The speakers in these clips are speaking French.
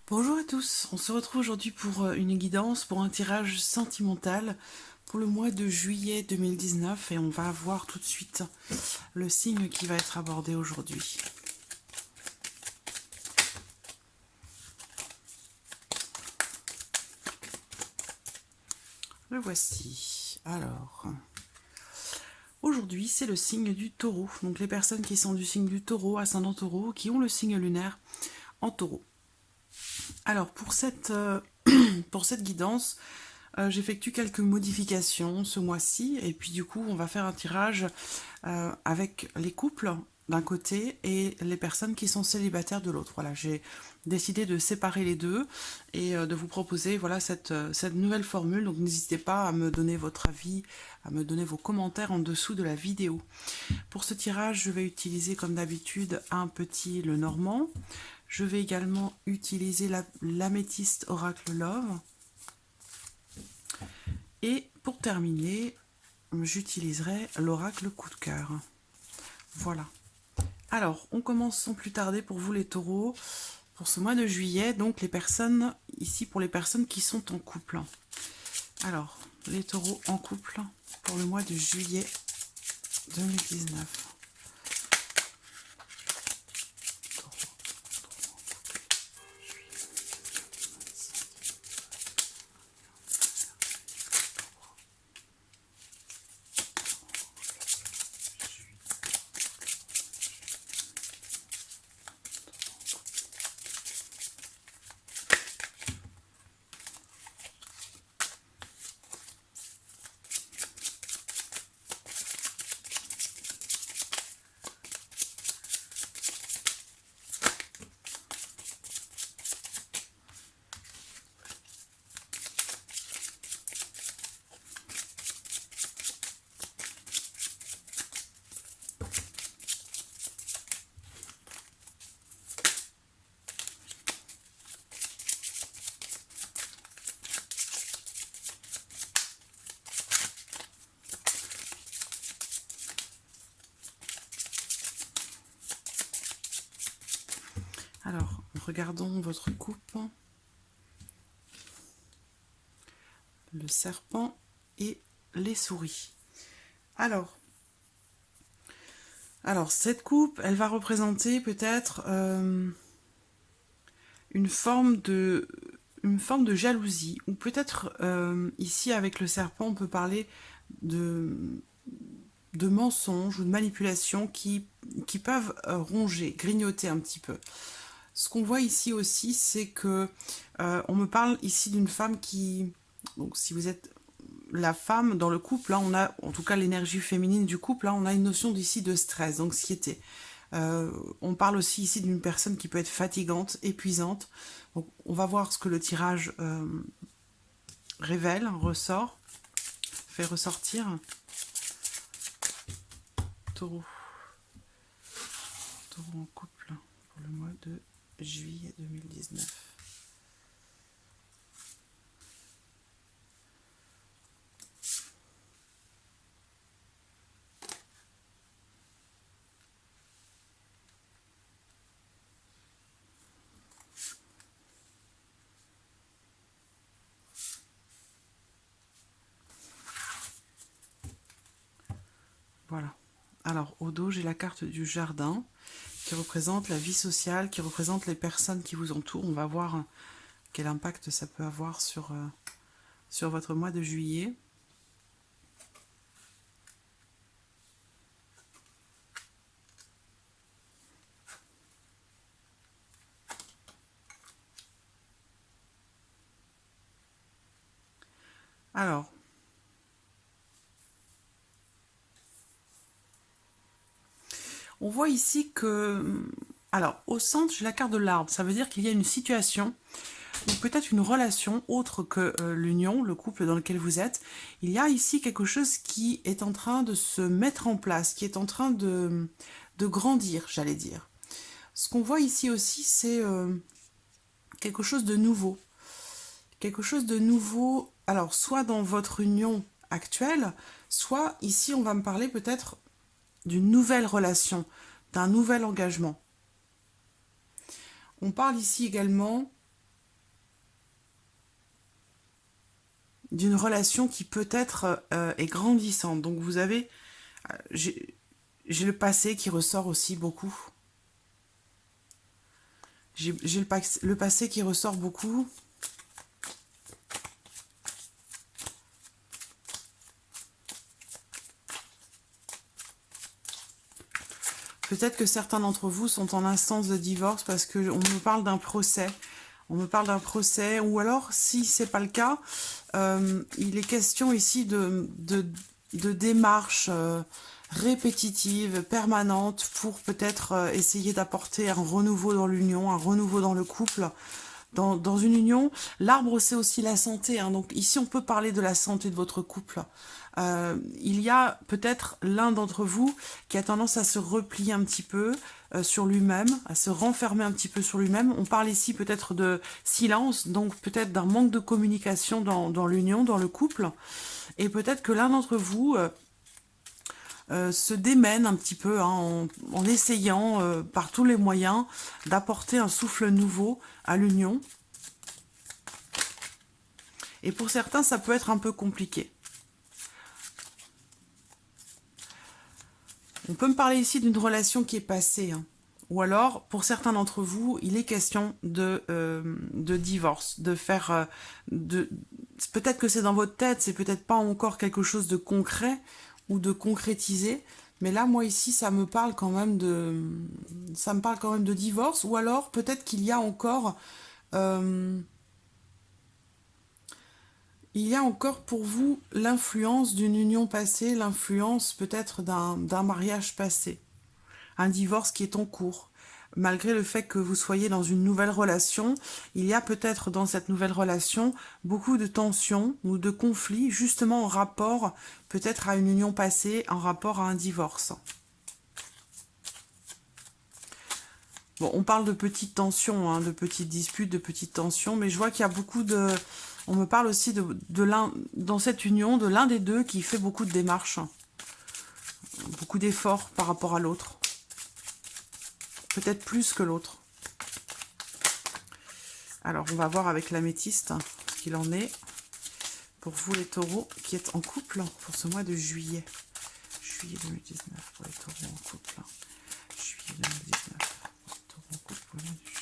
Bonjour à tous, on se retrouve aujourd'hui pour une guidance, pour un tirage sentimental pour le mois de juillet 2019 et on va voir tout de suite le signe qui va être abordé aujourd'hui. Le voici. Alors, aujourd'hui c'est le signe du taureau, donc les personnes qui sont du signe du taureau, ascendant taureau, qui ont le signe lunaire en taureau. Alors pour cette guidance, j'effectue quelques modifications ce mois-ci et puis du coup on va faire un tirage avec les couples d'un côté et les personnes qui sont célibataires de l'autre. Voilà, j'ai décidé de séparer les deux et de vous proposer voilà cette nouvelle formule. Donc n'hésitez pas à me donner votre avis, à me donner vos commentaires en dessous de la vidéo. Pour ce tirage, je vais utiliser comme d'habitude un petit Lenormand. Je vais également utiliser l'améthyste Oracle Love. Et pour terminer, j'utiliserai l'oracle coup de cœur. Voilà. Alors, on commence sans plus tarder pour vous les taureaux. Pour ce mois de juillet, donc les personnes, ici pour les personnes qui sont en couple. Alors, les taureaux en couple pour le mois de juillet 2019. Alors, regardons votre coupe. Le serpent et les souris. Alors cette coupe, elle va représenter peut-être une forme de jalousie, ou peut-être ici avec le serpent, on peut parler de, de mensonges ou de manipulations qui peuvent ronger, grignoter un petit peu. Ce qu'on voit ici aussi, c'est que on me parle ici d'une femme qui, donc si vous êtes la femme dans le couple, là on a, en tout cas l'énergie féminine du couple, là on a une notion d'ici de stress, d'anxiété. On parle aussi ici d'une personne qui peut être fatigante, épuisante. Donc on va voir ce que le tirage révèle, ressort, fait ressortir. Taureau. Taureau en couple pour le mois de juillet 2019. Voilà. Alors, au dos, j'ai la carte du jardin qui représente la vie sociale, qui représente les personnes qui vous entourent. On va voir quel impact ça peut avoir sur votre mois de juillet. Alors, on voit ici que... Alors, au centre, j'ai la carte de l'arbre. Ça veut dire qu'il y a une situation ou peut-être une relation autre que l'union, le couple dans lequel vous êtes. Il y a ici quelque chose qui est en train de se mettre en place, qui est en train de grandir, j'allais dire. Ce qu'on voit ici aussi, c'est quelque chose de nouveau. Quelque chose de nouveau, alors soit dans votre union actuelle, soit ici on va me parler peut-être d'une nouvelle relation, d'un nouvel engagement. On parle ici également d'une relation qui peut-être est grandissante. Donc vous avez, j'ai le passé qui ressort aussi beaucoup. J'ai le passé qui ressort beaucoup. Peut-être que certains d'entre vous sont en instance de divorce parce qu'on me parle d'un procès. On me parle d'un procès, ou alors, si c'est pas le cas, il est question ici de démarches répétitives, permanentes, pour peut-être essayer d'apporter un renouveau dans l'union, un renouveau dans le couple. Dans une union, l'arbre, c'est aussi la santé, hein. Donc ici, on peut parler de la santé de votre couple. Il y a peut-être l'un d'entre vous qui a tendance à se replier un petit peu sur lui-même, à se renfermer un petit peu sur lui-même. On parle ici peut-être de silence, donc peut-être d'un manque de communication dans l'union, dans le couple. Et peut-être que l'un d'entre vous se démène un petit peu, hein, en essayant par tous les moyens d'apporter un souffle nouveau à l'union. Et pour certains, ça peut être un peu compliqué. On peut me parler ici d'une relation qui est passée, hein. Ou alors, pour certains d'entre vous, il est question de divorce, de faire... peut-être que c'est dans votre tête, c'est peut-être pas encore quelque chose de concret ou de concrétisé, mais là, moi, ici, ça me parle quand même de divorce, ou alors peut-être qu'il y a encore... il y a encore pour vous l'influence d'une union passée, l'influence peut-être d'un mariage passé, un divorce qui est en cours. Malgré le fait que vous soyez dans une nouvelle relation, il y a peut-être dans cette nouvelle relation beaucoup de tensions ou de conflits, justement en rapport peut-être à une union passée, en rapport à un divorce. Bon, on parle de petites tensions, hein, de petites disputes, de petites tensions, mais je vois qu'il y a beaucoup de... On me parle aussi de l'un, dans cette union, de l'un des deux qui fait beaucoup de démarches, beaucoup d'efforts par rapport à l'autre. Peut-être plus que l'autre. Alors, on va voir avec l'améthyste ce qu'il en est pour vous les taureaux qui êtes en couple pour ce mois de juillet. Juillet 2019 pour les taureaux en couple. Juillet 2019 pour les taureaux en couple pour le mois de juillet.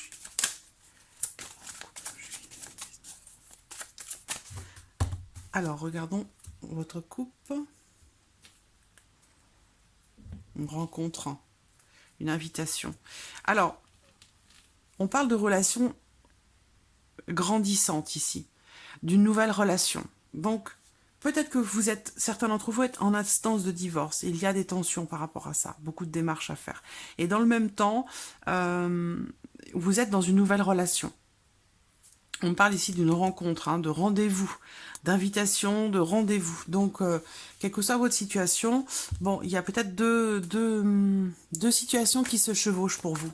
Alors, regardons votre couple. Une rencontre, une invitation. Alors, on parle de relations grandissantes ici, d'une nouvelle relation. Donc, peut-être que certains d'entre vous êtes en instance de divorce. Il y a des tensions par rapport à ça, beaucoup de démarches à faire. Et dans le même temps, vous êtes dans une nouvelle relation. On parle ici d'une rencontre, hein, de rendez-vous, d'invitation, de rendez-vous. Donc, quelle que soit votre situation, bon, il y a peut-être deux situations qui se chevauchent pour vous.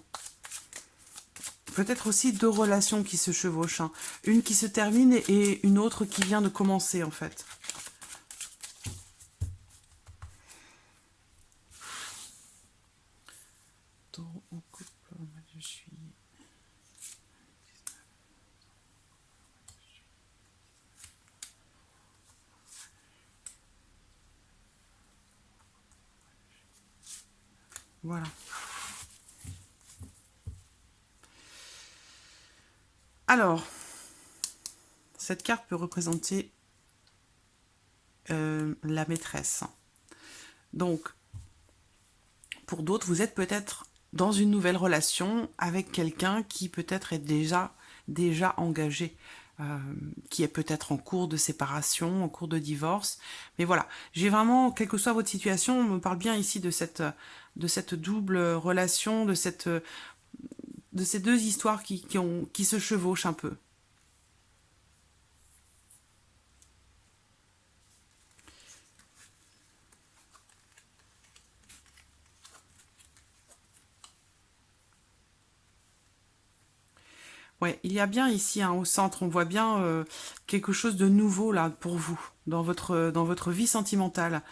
Peut-être aussi deux relations qui se chevauchent, hein. Une qui se termine et une autre qui vient de commencer, en fait. Taureau en couple au mois de juillet. Voilà. Alors, cette carte peut représenter la maîtresse. Donc, pour d'autres, vous êtes peut-être dans une nouvelle relation avec quelqu'un qui peut-être est déjà engagé, qui est peut-être en cours de séparation, en cours de divorce. Mais voilà, j'ai vraiment, quelle que soit votre situation, on me parle bien ici de cette double relation, de ces deux histoires qui se chevauchent un peu. Ouais, il y a bien ici, hein, au centre, on voit bien quelque chose de nouveau là pour vous dans votre vie sentimentale.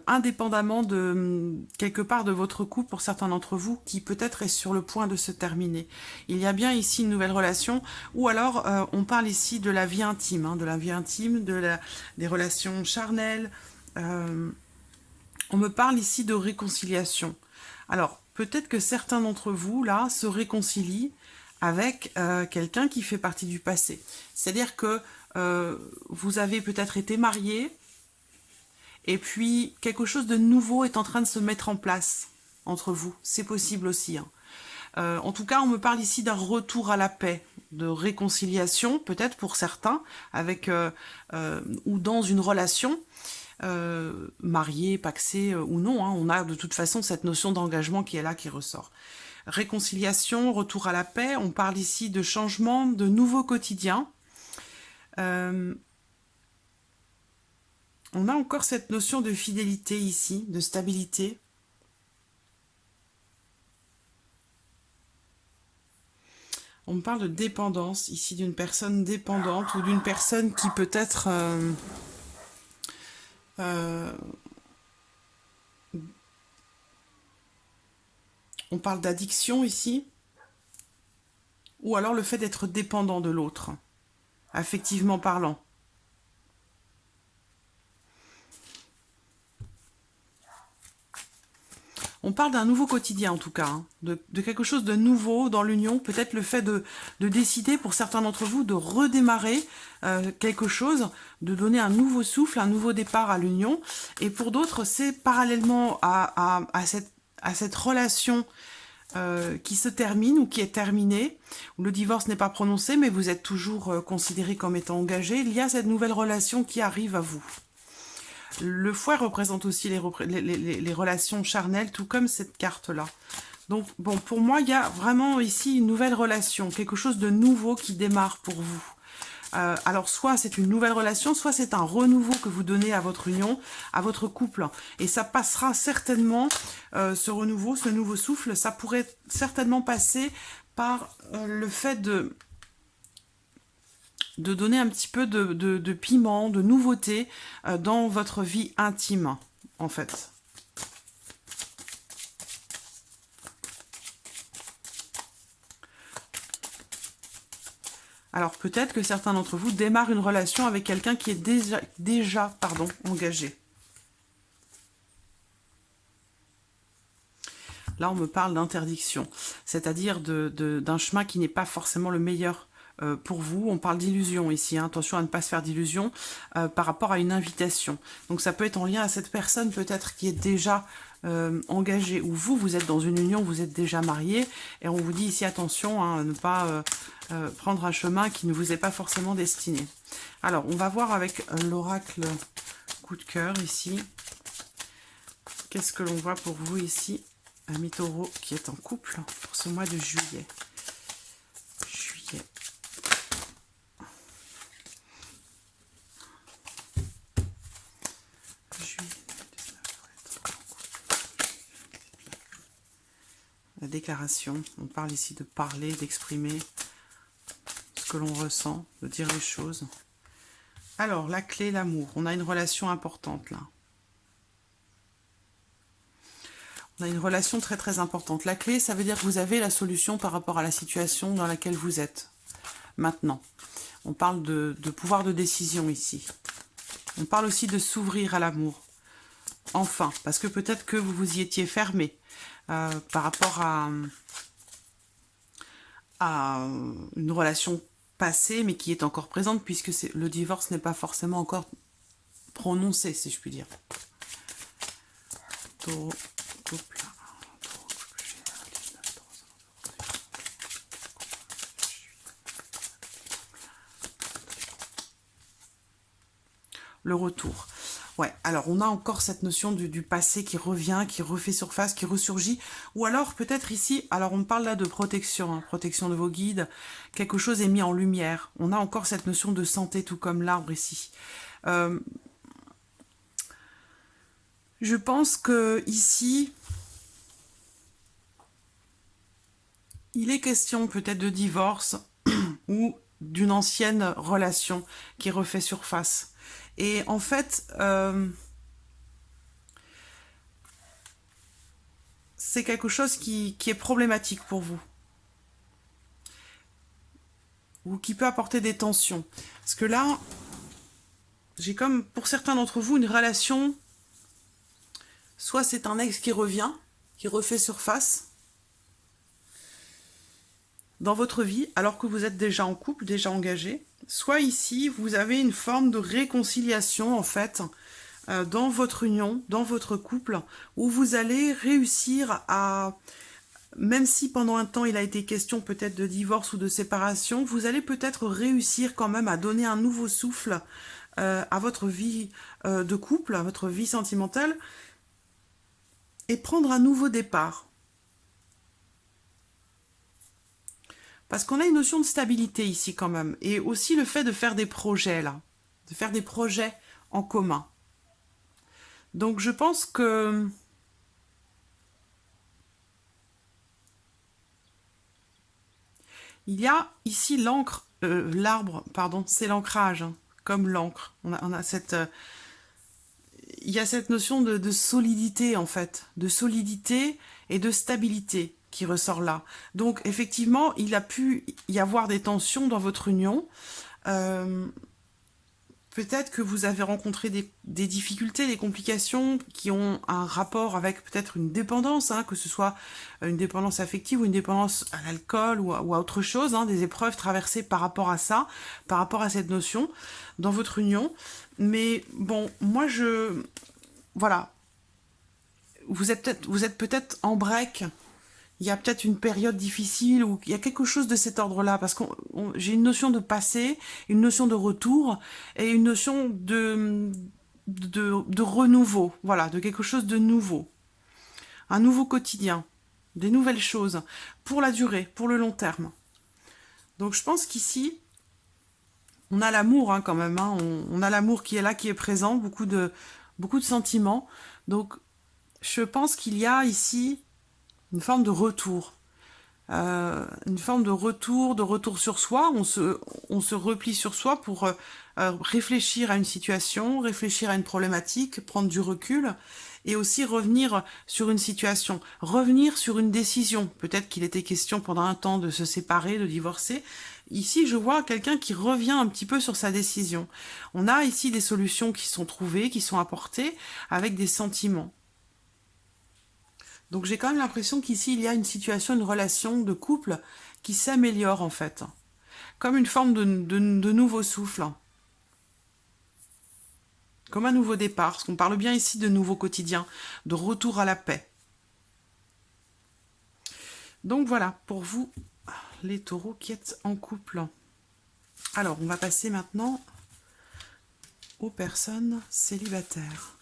Indépendamment de quelque part de votre couple pour certains d'entre vous qui peut-être est sur le point de se terminer. Il y a bien ici une nouvelle relation ou alors on parle ici de la vie intime, hein, de la vie intime, des relations charnelles. Euh, on me parle ici de réconciliation. Alors, peut-être que certains d'entre vous, là, se réconcilient avec quelqu'un qui fait partie du passé. C'est-à-dire que vous avez peut-être été marié, et puis quelque chose de nouveau est en train de se mettre en place entre vous. C'est possible aussi, hein. En tout cas, on me parle ici d'un retour à la paix, de réconciliation, peut-être pour certains, avec ou dans une relation, marié, pacsé ou non, hein, on a de toute façon cette notion d'engagement qui est là, qui ressort. Réconciliation, retour à la paix, on parle ici de changement, de nouveau quotidien. On a encore cette notion de fidélité ici, de stabilité. On me parle de dépendance ici, d'une personne dépendante ou d'une personne qui peut-être on parle d'addiction ici, ou alors le fait d'être dépendant de l'autre, affectivement parlant. On parle d'un nouveau quotidien en tout cas, hein, de quelque chose de nouveau dans l'union, peut-être le fait de décider pour certains d'entre vous de redémarrer quelque chose, de donner un nouveau souffle, un nouveau départ à l'union, et pour d'autres c'est parallèlement à cette relation qui se termine ou qui est terminée, où le divorce n'est pas prononcé mais vous êtes toujours considéré comme étant engagé, il y a cette nouvelle relation qui arrive à vous. Le fouet représente aussi les relations charnelles, tout comme cette carte-là. Donc, bon, pour moi, il y a vraiment ici une nouvelle relation, quelque chose de nouveau qui démarre pour vous. Alors, soit c'est une nouvelle relation, soit c'est un renouveau que vous donnez à votre union, à votre couple. Et ça passera certainement, ce renouveau, ce nouveau souffle, ça pourrait certainement passer par le fait de donner un petit peu de piment, de nouveauté dans votre vie intime, en fait. Alors peut-être que certains d'entre vous démarrent une relation avec quelqu'un qui est déjà engagé. Là, on me parle d'interdiction, c'est-à-dire d'un chemin qui n'est pas forcément le meilleur pour vous. On parle d'illusion ici, hein. Attention à ne pas se faire d'illusion par rapport à une invitation. Donc ça peut être en lien à cette personne peut-être qui est déjà engagée, ou vous êtes dans une union, vous êtes déjà marié, et on vous dit ici attention à ne pas prendre un chemin qui ne vous est pas forcément destiné. Alors, on va voir avec l'oracle coup de cœur ici. Qu'est-ce que l'on voit pour vous ici? Ami Taureau qui est en couple pour ce mois de juillet. La déclaration, on parle ici de parler, d'exprimer ce que l'on ressent, de dire les choses. Alors, la clé, l'amour. On a une relation importante là. On a une relation très très importante. La clé, ça veut dire que vous avez la solution par rapport à la situation dans laquelle vous êtes. Maintenant, on parle de pouvoir de décision ici. On parle aussi de s'ouvrir à l'amour. Enfin, parce que peut-être que vous vous y étiez fermé par rapport à une relation passée, mais qui est encore présente, puisque le divorce n'est pas forcément encore prononcé, si je puis dire. Taureau, couple. Le retour. Ouais, alors on a encore cette notion du passé qui revient, qui refait surface, qui ressurgit. Ou alors peut-être ici, alors on parle là de protection, hein, protection de vos guides. Quelque chose est mis en lumière. On a encore cette notion de santé, tout comme l'arbre ici. Je pense que ici, il est question peut-être de divorce ou d'une ancienne relation qui refait surface. Et en fait, c'est quelque chose qui est problématique pour vous, ou qui peut apporter des tensions. Parce que là, j'ai comme, pour certains d'entre vous, une relation, soit c'est un ex qui revient, qui refait surface dans votre vie, alors que vous êtes déjà en couple, déjà engagé, soit ici, vous avez une forme de réconciliation, en fait, dans votre union, dans votre couple, où vous allez réussir à, même si pendant un temps il a été question peut-être de divorce ou de séparation, vous allez peut-être réussir quand même à donner un nouveau souffle à votre vie de couple, à votre vie sentimentale, et prendre un nouveau départ. Parce qu'on a une notion de stabilité ici quand même, et aussi le fait de faire des projets là, de faire des projets en commun. Donc je pense que il y a ici l'encre, l'arbre, pardon, c'est l'ancrage, hein, comme l'encre. On a cette, il y a cette notion de solidité en fait, de solidité et de stabilité qui ressort là. Donc effectivement, il a pu y avoir des tensions dans votre union. Euh, Peut-être que vous avez rencontré des difficultés, des complications qui ont un rapport avec peut-être une dépendance, hein, que ce soit une dépendance affective ou une dépendance à l'alcool ou à autre chose, hein, des épreuves traversées par rapport à ça, par rapport à cette notion dans votre union. Mais bon, moi voilà, vous êtes peut-être en break. Il y a peut-être une période difficile ou il y a quelque chose de cet ordre-là, parce que j'ai une notion de passé, une notion de retour et une notion de renouveau, voilà, de quelque chose de nouveau, un nouveau quotidien, des nouvelles choses pour la durée, pour le long terme. Donc je pense qu'ici, on a l'amour hein, quand même, hein, on a l'amour qui est là, qui est présent, beaucoup de sentiments. Donc je pense qu'il y a ici une forme de retour. Une forme de retour sur soi. On se replie sur soi pour réfléchir à une situation, réfléchir à une problématique, prendre du recul et aussi revenir sur une situation, revenir sur une décision. Peut-être qu'il était question pendant un temps de se séparer, de divorcer. Ici, je vois quelqu'un qui revient un petit peu sur sa décision. On a ici des solutions qui sont trouvées, qui sont apportées avec des sentiments. Donc j'ai quand même l'impression qu'ici, il y a une situation, une relation de couple qui s'améliore en fait. Comme une forme de nouveau souffle. Comme un nouveau départ. Parce qu'on parle bien ici de nouveau quotidien, de retour à la paix. Donc voilà, pour vous, les taureaux qui êtes en couple. Alors, on va passer maintenant aux personnes célibataires.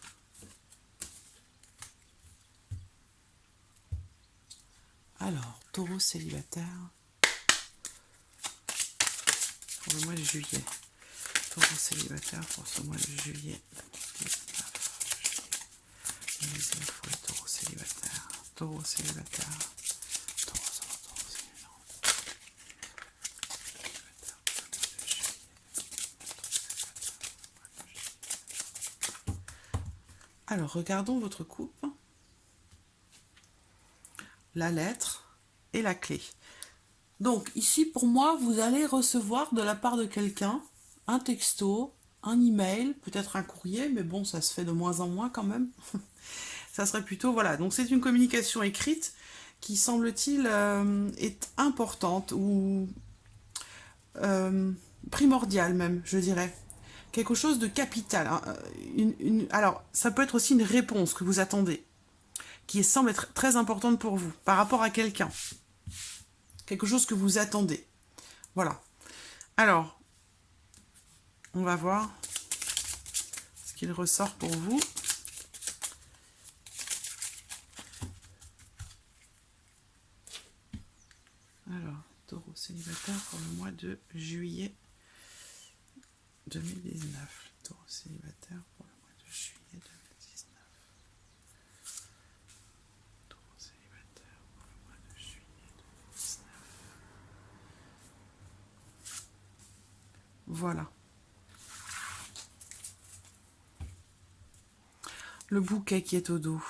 Alors, taureau célibataire pour le mois de juillet. Taureau célibataire pour ce mois de juillet. Les infos, les taureaux célibataires. Taureau célibataire. Taureau célibataire. Alors, regardons votre coupe. La lettre et la clé. Donc ici pour moi vous allez recevoir de la part de quelqu'un un texto, un email, peut-être un courrier, mais bon ça se fait de moins en moins quand même. Ça serait plutôt voilà, donc c'est une communication écrite qui semble-t-il est importante ou primordiale même, je dirais. Quelque chose de capital. Hein. Alors ça peut être aussi une réponse que vous attendez, qui semble être très importante pour vous, par rapport à quelqu'un. Quelque chose que vous attendez. Voilà. Alors, on va voir ce qu'il ressort pour vous. Alors, taureau célibataire pour le mois de juillet 2019. Taureau célibataire pour le mois de juillet 2019. Taureau célibataire pour le mois de juillet 2019. Voilà. Le bouquet qui est au dos.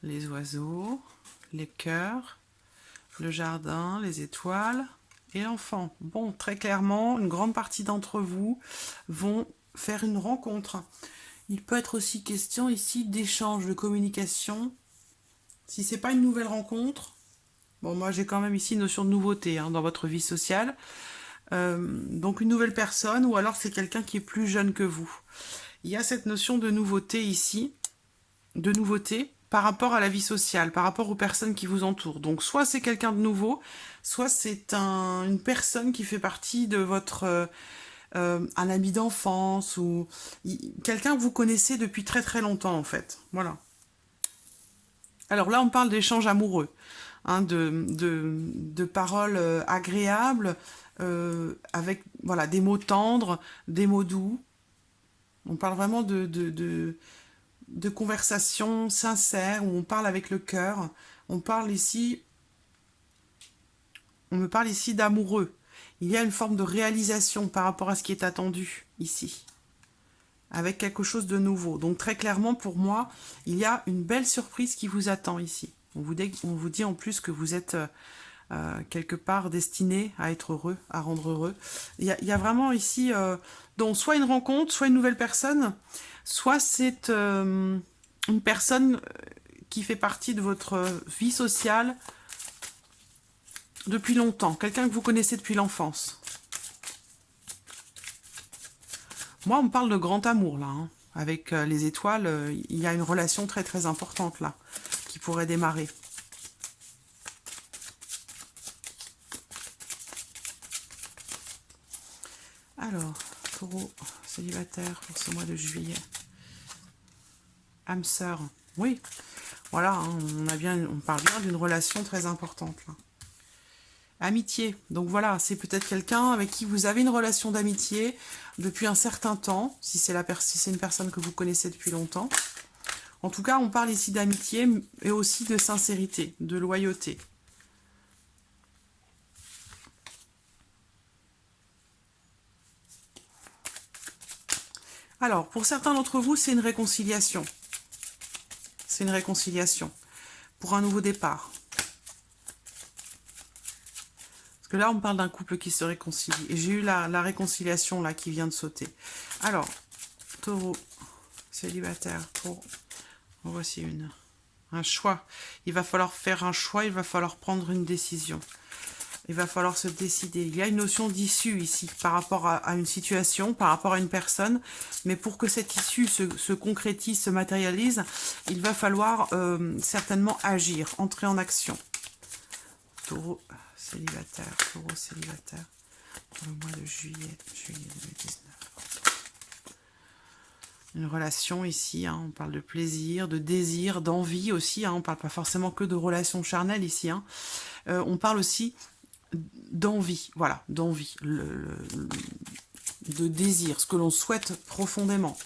Les oiseaux, les cœurs, le jardin, les étoiles et l'enfant. Bon, très clairement, une grande partie d'entre vous vont faire une rencontre. Il peut être aussi question ici d'échange, de communication. Si c'est pas une nouvelle rencontre, bon, moi j'ai quand même ici une notion de nouveauté dans votre vie sociale. Donc une nouvelle personne ou alors c'est quelqu'un qui est plus jeune que vous. Il y a cette notion de nouveauté ici, de nouveauté par rapport à la vie sociale, par rapport aux personnes qui vous entourent. Donc soit c'est quelqu'un de nouveau, soit c'est une personne qui fait partie de votre un ami d'enfance ou quelqu'un que vous connaissez depuis très très longtemps en fait. Voilà. Alors là on parle d'échanges amoureux, de paroles agréables, avec voilà des mots tendres, des mots doux. On parle vraiment de conversations sincères où on parle avec le cœur. On me parle ici d'amoureux. Il y a une forme de réalisation par rapport à ce qui est attendu ici, avec quelque chose de nouveau. Donc très clairement pour moi, il y a une belle surprise qui vous attend ici. On vous dit en plus que vous êtes quelque part destiné à être heureux, à rendre heureux. Il y a vraiment ici donc soit une rencontre, soit une nouvelle personne, soit c'est une personne qui fait partie de votre vie sociale depuis longtemps, quelqu'un que vous connaissez depuis l'enfance. Moi, on me parle de grand amour, là. Avec les étoiles, il y a une relation très très importante, là, qui pourrait démarrer. Alors, taureau célibataire pour ce mois de juillet. Âme sœur, oui. Voilà, on parle bien d'une relation très importante, là. Amitié, donc voilà, c'est peut-être quelqu'un avec qui vous avez une relation d'amitié depuis un certain temps, si c'est une personne que vous connaissez depuis longtemps. En tout cas, on parle ici d'amitié et aussi de sincérité, de loyauté. Alors, pour certains d'entre vous, c'est une réconciliation. C'est une réconciliation pour un nouveau départ. Parce que là, on parle d'un couple qui se réconcilie. Et j'ai eu la réconciliation là qui vient de sauter. Alors, taureau célibataire pour... En voici une. Un choix. Il va falloir faire un choix, il va falloir prendre une décision. Il va falloir se décider. Il y a une notion d'issue ici par rapport à une situation, par rapport à une personne. Mais pour que cette issue se concrétise, se matérialise, il va falloir certainement agir, entrer en action. Taureau célibataire pour le mois de juillet 2019. Une relation ici, on parle de plaisir, de désir, d'envie aussi, on ne parle pas forcément que de relations charnelles ici. On parle aussi d'envie, voilà, d'envie, de désir, ce que l'on souhaite profondément,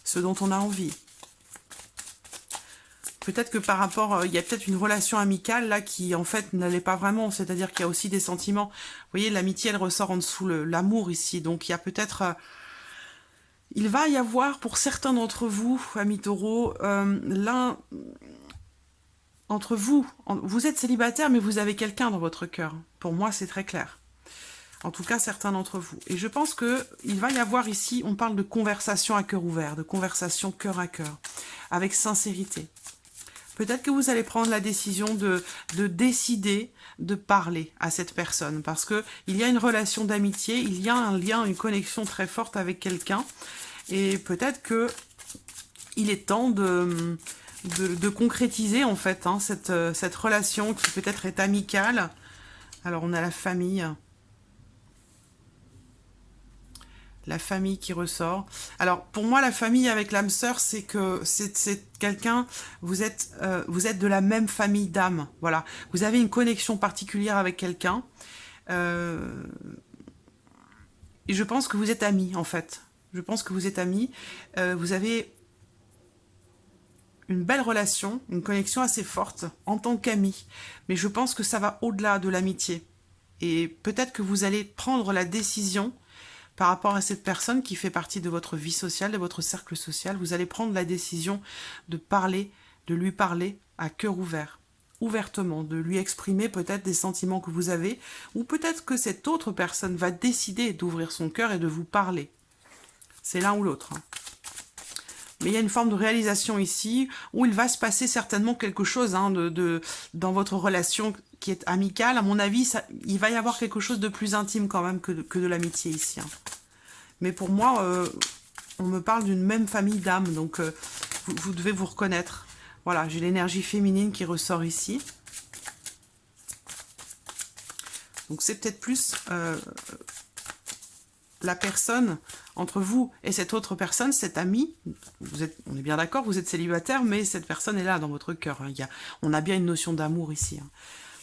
ce dont on a envie. Peut-être que par rapport, il y a peut-être une relation amicale là qui en fait n'allait pas vraiment, c'est-à-dire qu'il y a aussi des sentiments. Vous voyez, l'amitié elle ressort en dessous l'amour ici, donc il y a peut-être... il va y avoir pour certains d'entre vous, amis taureaux, l'un entre vous, vous êtes célibataire mais vous avez quelqu'un dans votre cœur. Pour moi c'est très clair. En tout cas certains d'entre vous. Et je pense qu'il va y avoir ici, on parle de conversation à cœur ouvert, de conversation cœur à cœur, avec sincérité. Peut-être que vous allez prendre la décision de décider de parler à cette personne parce que il y a une relation d'amitié, il y a un lien, une connexion très forte avec quelqu'un et peut-être que il est temps de concrétiser en fait cette relation qui peut-être est amicale. Alors on a la famille. La famille qui ressort. Alors, pour moi, la famille avec l'âme sœur, c'est que c'est quelqu'un, vous êtes de la même famille d'âme. Voilà. Vous avez une connexion particulière avec quelqu'un. Et je pense que vous êtes amis, en fait. Je pense que vous êtes amis. Vous avez une belle relation, une connexion assez forte en tant qu'ami. Mais je pense que ça va au-delà de l'amitié. Et peut-être que vous allez prendre la décision par rapport à cette personne qui fait partie de votre vie sociale, de votre cercle social. Vous allez prendre la décision de parler, de lui parler à cœur ouvert, ouvertement, de lui exprimer peut-être des sentiments que vous avez, ou peut-être que cette autre personne va décider d'ouvrir son cœur et de vous parler. C'est l'un ou l'autre. Mais il y a une forme de réalisation ici, où il va se passer certainement quelque chose dans votre relation qui est amicale. À mon avis, il va y avoir quelque chose de plus intime quand même que de l'amitié ici. Mais pour moi, on me parle d'une même famille d'âmes, donc vous devez vous reconnaître. Voilà, j'ai l'énergie féminine qui ressort ici. Donc c'est peut-être plus la personne entre vous et cette autre personne, cet ami. On est bien d'accord, vous êtes célibataire, mais cette personne est là dans votre cœur. On a bien une notion d'amour ici.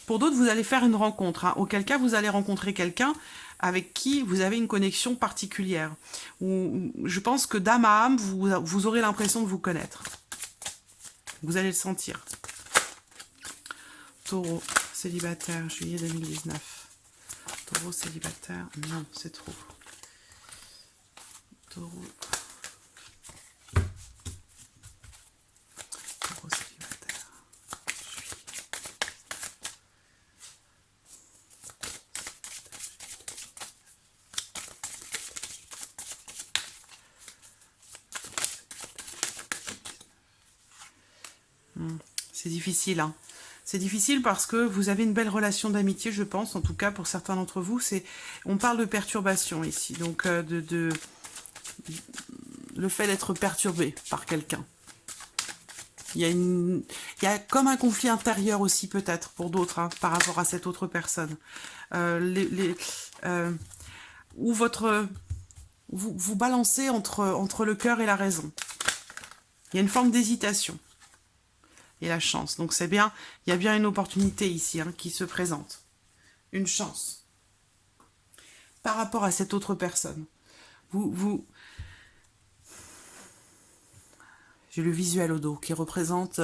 Pour d'autres, vous allez faire une rencontre. Auquel cas, vous allez rencontrer quelqu'un avec qui vous avez une connexion particulière. Je pense que d'âme à âme, vous aurez l'impression de vous connaître. Vous allez le sentir. Taureau, célibataire, juillet 2019. Taureau, célibataire, non, c'est trop. Taureau. Taureau, célibataire. C'est difficile, hein. C'est difficile parce que vous avez une belle relation d'amitié, je pense, en tout cas pour certains d'entre vous. On parle de perturbation ici, donc le fait d'être perturbé par quelqu'un. Il y a comme un conflit intérieur aussi peut-être pour d'autres, hein, par rapport à cette autre personne. Où vous balancez entre le cœur et la raison. Il y a une forme d'hésitation. Et la chance. Donc c'est bien, il y a bien une opportunité ici qui se présente. Une chance. Par rapport à cette autre personne. J'ai le visuel au dos qui représente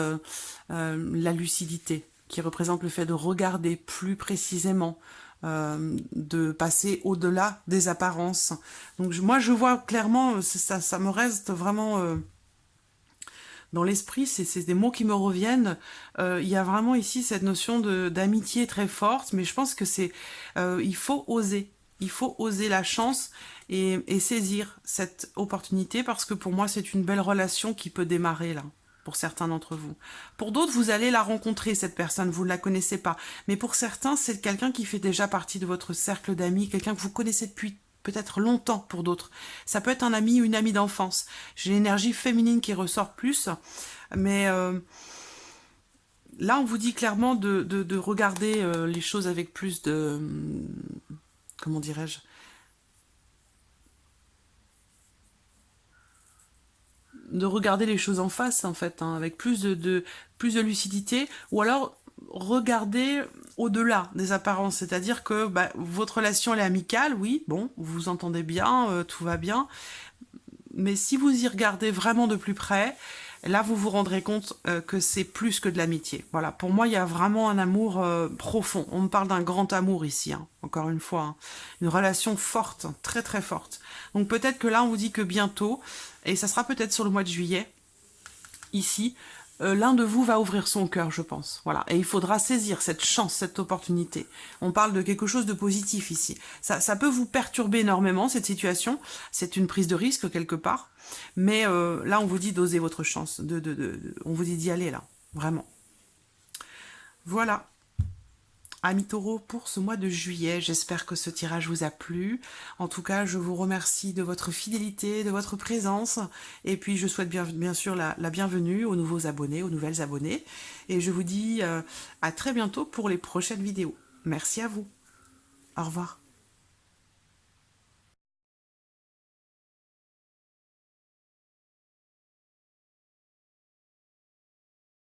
la lucidité, qui représente le fait de regarder plus précisément, de passer au-delà des apparences. Donc moi je vois clairement, ça me reste vraiment... dans l'esprit, c'est des mots qui me reviennent. Il y a vraiment ici cette notion d'amitié très forte, mais je pense que il faut oser. Il faut oser la chance et saisir cette opportunité parce que pour moi, c'est une belle relation qui peut démarrer là, pour certains d'entre vous. Pour d'autres, vous allez la rencontrer, cette personne, vous ne la connaissez pas. Mais pour certains, c'est quelqu'un qui fait déjà partie de votre cercle d'amis, quelqu'un que vous connaissez depuis peut-être longtemps pour d'autres. Ça peut être un ami ou une amie d'enfance. J'ai l'énergie féminine qui ressort plus, mais là on vous dit clairement de regarder les choses avec plus de... comment dirais-je ? De regarder les choses en face en fait, hein, avec plus de lucidité, ou alors regarder au-delà des apparences, c'est-à-dire que votre relation elle est amicale, oui, bon, vous vous entendez bien, tout va bien, mais si vous y regardez vraiment de plus près, là vous vous rendrez compte que c'est plus que de l'amitié. Voilà, pour moi il y a vraiment un amour profond, on me parle d'un grand amour ici, hein, encore une fois, hein. Une relation forte, très très forte. Donc peut-être que là on vous dit que bientôt, et ça sera peut-être sur le mois de juillet, ici, l'un de vous va ouvrir son cœur, je pense. Voilà. Et il faudra saisir cette chance, cette opportunité. On parle de quelque chose de positif ici. Ça peut vous perturber énormément, cette situation. C'est une prise de risque, quelque part. Mais là, on vous dit d'oser votre chance. On vous dit d'y aller, là. Vraiment. Voilà. Amis Taureau, pour ce mois de juillet, j'espère que ce tirage vous a plu. En tout cas, je vous remercie de votre fidélité, de votre présence. Et puis, je souhaite bien sûr la bienvenue aux nouveaux abonnés, aux nouvelles abonnées. Et je vous dis à très bientôt pour les prochaines vidéos. Merci à vous. Au revoir.